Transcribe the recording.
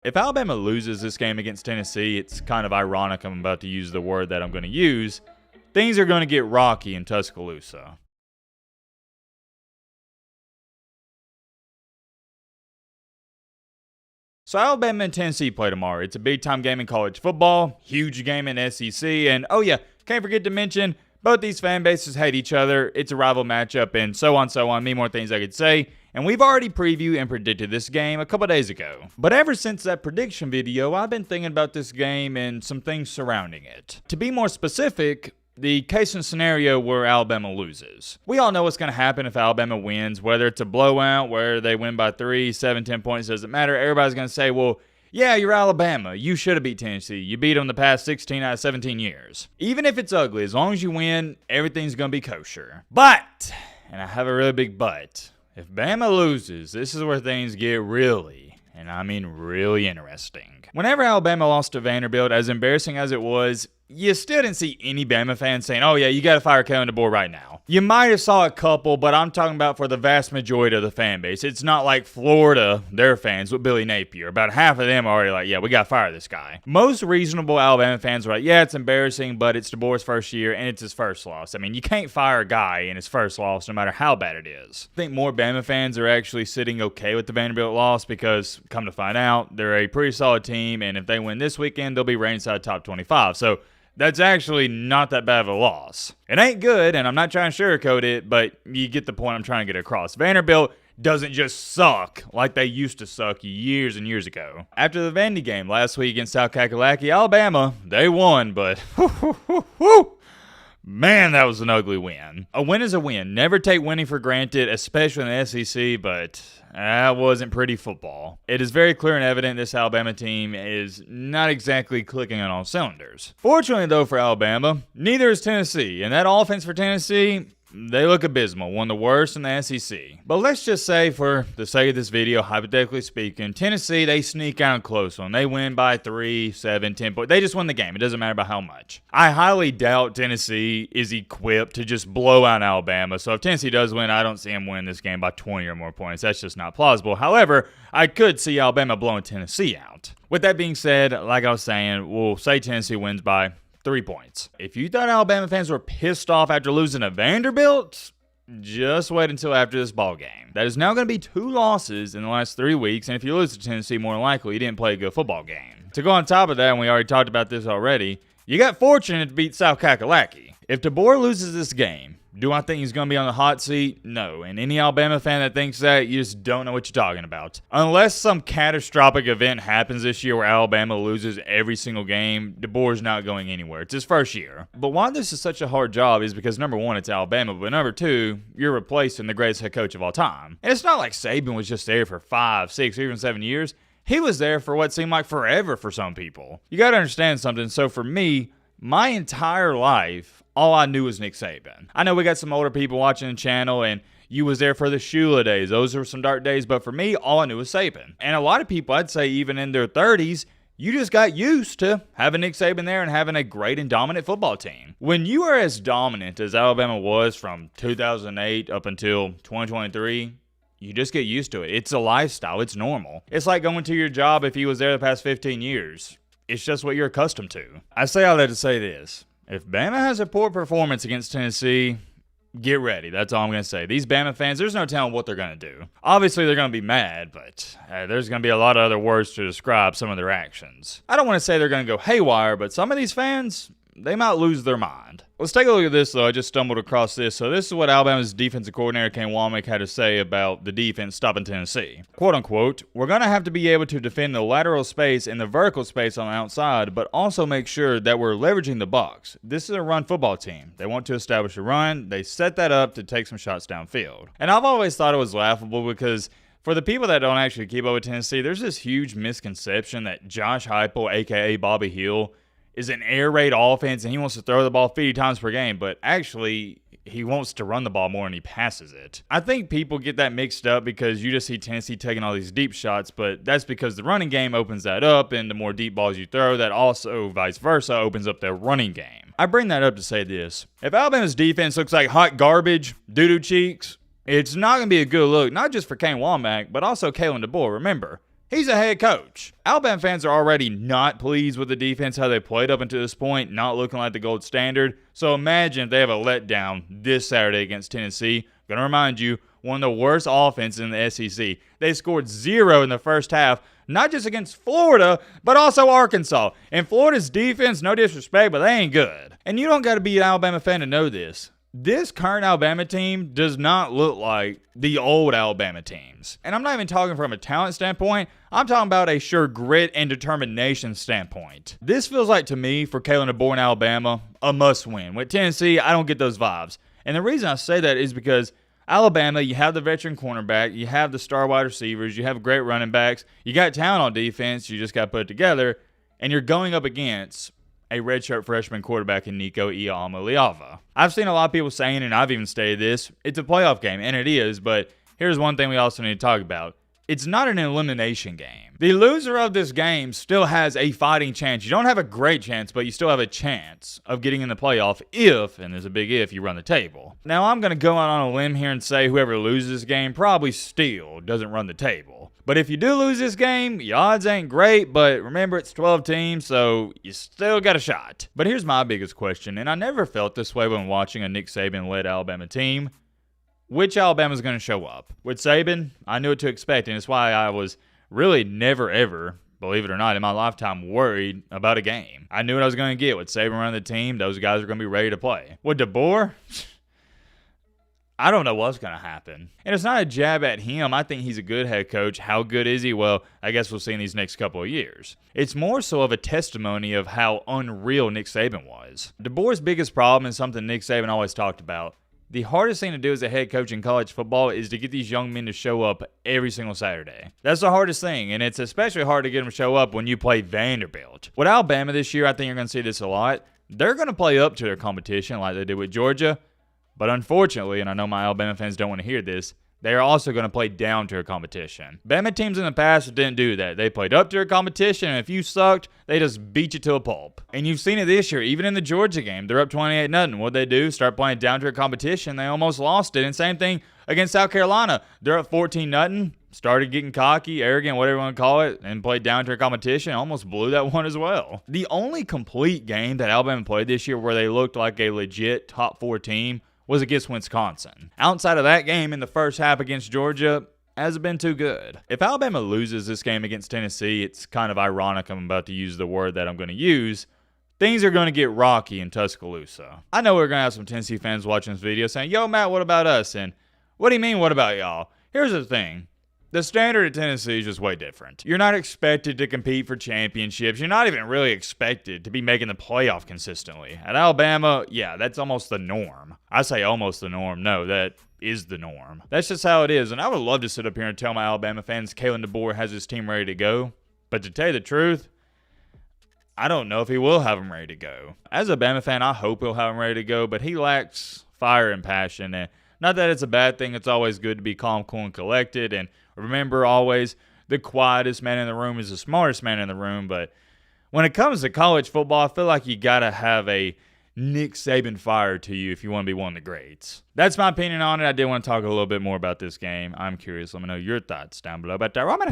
If Alabama loses this game against Tennessee, it's kind of ironic I'm about to use the word that I'm going to use. Things are going to get rocky in Tuscaloosa. So Alabama and Tennessee play tomorrow. It's a big-time game in college football, huge game in SEC, and oh yeah, can't forget to mention, both these fan bases hate each other. It's a rival matchup, and so on, many more things I could say. And we've already previewed and predicted this game a couple days ago. But ever since that prediction video, I've been thinking about this game and some things surrounding it. To be more specific, the case and scenario where Alabama loses. We all know what's going to happen if Alabama wins, whether it's a blowout, where they win by 3, 7, 10 points, doesn't matter. Everybody's going to say, well, yeah, you're Alabama. You should have beat Tennessee. You beat them the past 16 out of 17 years. Even if it's ugly, as long as you win, everything's going to be kosher. But, and I have a really big but, if Bama loses, this is where things get really, and I mean really interesting. Whenever Alabama lost to Vanderbilt, as embarrassing as it was, you still didn't see any Bama fans saying, oh yeah, you got to fire Kellen DeBoer right now. You might have saw a couple, but I'm talking about for the vast majority of the fan base. It's not like Florida, their fans with Billy Napier. About half of them are already like, yeah, we got to fire this guy. Most reasonable Alabama fans are like, yeah, it's embarrassing, but it's DeBoer's first year and it's his first loss. I mean, you can't fire a guy in his first loss no matter how bad it is. I think more Bama fans are actually sitting okay with the Vanderbilt loss because, come to find out, they're a pretty solid team, and if they win this weekend, they'll be ranked inside top 25. So that's actually not that bad of a loss. It ain't good, and I'm not trying to sugarcoat it, but you get the point I'm trying to get across. Vanderbilt doesn't just suck like they used to suck years and years ago. After the Vandy game last week against South Kakalaki, Alabama, they won, but man, that was an ugly win. A win is a win. Never take winning for granted, especially in the SEC, but that wasn't pretty football. It is very clear and evident this Alabama team is not exactly clicking on all cylinders. Fortunately, though, for Alabama, neither is Tennessee, and that offense for Tennessee, they look abysmal, one of the worst in the SEC. But let's just say, for the sake of this video, hypothetically speaking, Tennessee, they sneak out close one. They win by 3, 7, 10 points. They just win the game. It doesn't matter by how much. I highly doubt Tennessee is equipped to just blow out Alabama. So if Tennessee does win, I don't see them winning this game by 20 or more points. That's just not plausible. However, I could see Alabama blowing Tennessee out. With that being said, like I was saying, we'll say Tennessee wins by 3 points. If you thought Alabama fans were pissed off after losing to Vanderbilt, just wait until after this ball game. That is now going to be 2 losses in the last 3 weeks, and if you lose to Tennessee, more than likely you didn't play a good football game. To go on top of that, and we already talked about this already, you got fortunate to beat South Kakalaki. If DeBoer loses this game, do I think he's going to be on the hot seat? No. And any Alabama fan that thinks that, you just don't know what you're talking about. Unless some catastrophic event happens this year where Alabama loses every single game, DeBoer's not going anywhere. It's his first year. But why this is such a hard job is because, number one, it's Alabama, but number two, you're replacing the greatest head coach of all time. And it's not like Saban was just there for 5, 6, or even 7 years. He was there for what seemed like forever for some people. You got to understand something. So for me, my entire life, all I knew was Nick Saban. I know we got some older people watching the channel, and you was there for the Shula days. Those were some dark days, but for me, all I knew was Saban. And a lot of people, I'd say even in their 30s, you just got used to having Nick Saban there and having a great and dominant football team. When you are as dominant as Alabama was from 2008 up until 2023, you just get used to it. It's a lifestyle. It's normal. It's like going to your job if you was there the past 15 years. It's just what you're accustomed to. I say all that to say this. If Bama has a poor performance against Tennessee, get ready. That's all I'm going to say. These Bama fans, there's no telling what they're going to do. Obviously, they're going to be mad, but there's going to be a lot of other words to describe some of their actions. I don't want to say they're going to go haywire, but some of these fans, they might lose their mind. Let's take a look at this, though. I just stumbled across this. So this is what Alabama's defensive coordinator, Ken Womack, had to say about the defense stopping Tennessee. Quote, unquote, "We're going to have to be able to defend the lateral space and the vertical space on the outside, but also make sure that we're leveraging the box. This is a run football team. They want to establish a run. They set that up to take some shots downfield." And I've always thought it was laughable because for the people that don't actually keep up with Tennessee, there's this huge misconception that Josh Heupel, a.k.a. Bobby Hill, is an air raid offense and he wants to throw the ball 50 times per game, but actually he wants to run the ball more and he passes it. I think people get that mixed up because you just see Tennessee taking all these deep shots, but that's because the running game opens that up, and the more deep balls you throw, that also vice versa opens up their running game. I bring that up to say this. If Alabama's defense looks like hot garbage, doo-doo cheeks, it's not going to be a good look, not just for Kane Womack, but also Kalen DeBoer. Remember, He's a head coach. Alabama fans are already not pleased with the defense, how they played up until this point, not looking like the gold standard. So imagine if they have a letdown this Saturday against Tennessee. Gonna remind you, one of the worst offenses in the SEC. They scored 0 in the first half, not just against Florida, but also Arkansas. And Florida's defense, no disrespect, but they ain't good. And you don't got to be an Alabama fan to know this. This current Alabama team does not look like the old Alabama teams. And I'm not even talking from a talent standpoint. I'm talking about a sheer grit and determination standpoint. This feels like, to me, for Kalen DeBoer in Alabama, a must-win. With Tennessee, I don't get those vibes. And the reason I say that is because Alabama, you have the veteran cornerback, you have the star wide receivers, you have great running backs, you got talent on defense, you just got to put it together, and you're going up against a redshirt freshman quarterback in Nico Iamaleava. I've seen a lot of people saying, and I've even stated this, it's a playoff game, and it is, but here's one thing we also need to talk about. It's not an elimination game. The loser of this game still has a fighting chance. You don't have a great chance, but you still have a chance of getting in the playoff if, and there's a big if, you run the table. Now, I'm going to go out on a limb here and say whoever loses this game probably still doesn't run the table. But if you do lose this game, your odds ain't great, but remember, it's 12 teams, so you still got a shot. But here's my biggest question, and I never felt this way when watching a Nick Saban-led Alabama team. Which Alabama's going to show up? With Saban, I knew what to expect, and it's why I was really never, ever, believe it or not, in my lifetime worried about a game. I knew what I was going to get. With Saban running the team, those guys are going to be ready to play. With DeBoer, I don't know what's going to happen. And it's not a jab at him. I think he's a good head coach. How good is he? Well, I guess we'll see in these next couple of years. It's more so of a testimony of how unreal Nick Saban was. DeBoer's biggest problem is something Nick Saban always talked about. The hardest thing to do as a head coach in college football is to get these young men to show up every single Saturday. That's the hardest thing, and it's especially hard to get them to show up when you play Vanderbilt. With Alabama this year, I think you're going to see this a lot. They're going to play up to their competition like they did with Georgia, but unfortunately, and I know my Alabama fans don't want to hear this, they are also going to play down to their competition. Bama teams in the past didn't do that. They played up to their competition, and if you sucked, they just beat you to a pulp. And you've seen it this year, even in the Georgia game. They're up 28-0. What'd they do? Start playing down to their competition. They almost lost it. And same thing against South Carolina. They're up 14-0. Started getting cocky, arrogant, whatever you want to call it, and played down to their competition. Almost blew that one as well. The only complete game that Alabama played this year where they looked like a legit top 4 team was against Wisconsin. Outside of that game in the first half against Georgia, hasn't been too good. If Alabama loses this game against Tennessee, it's kind of ironic I'm about to use the word that I'm going to use. Things are going to get rocky in Tuscaloosa. I know we're going to have some Tennessee fans watching this video saying, yo, Matt, what about us? And what do you mean, what about y'all? Here's the thing. The standard at Tennessee is just way different. You're not expected to compete for championships. You're not even really expected to be making the playoff consistently. At Alabama, yeah, that's almost the norm. I say almost the norm. No, that is the norm. That's just how it is. And I would love to sit up here and tell my Alabama fans Kalen DeBoer has his team ready to go. But to tell you the truth, I don't know if he will have them ready to go. As a Bama fan, I hope he'll have them ready to go, but he lacks fire and passion. And not that it's a bad thing. It's always good to be calm, cool, and collected. And remember always, the quietest man in the room is the smartest man in the room. But when it comes to college football, I feel like you got to have a Nick Saban fire to you if you want to be one of the greats. That's my opinion on it. I did want to talk a little bit more about this game. I'm curious. Let me know your thoughts down below. But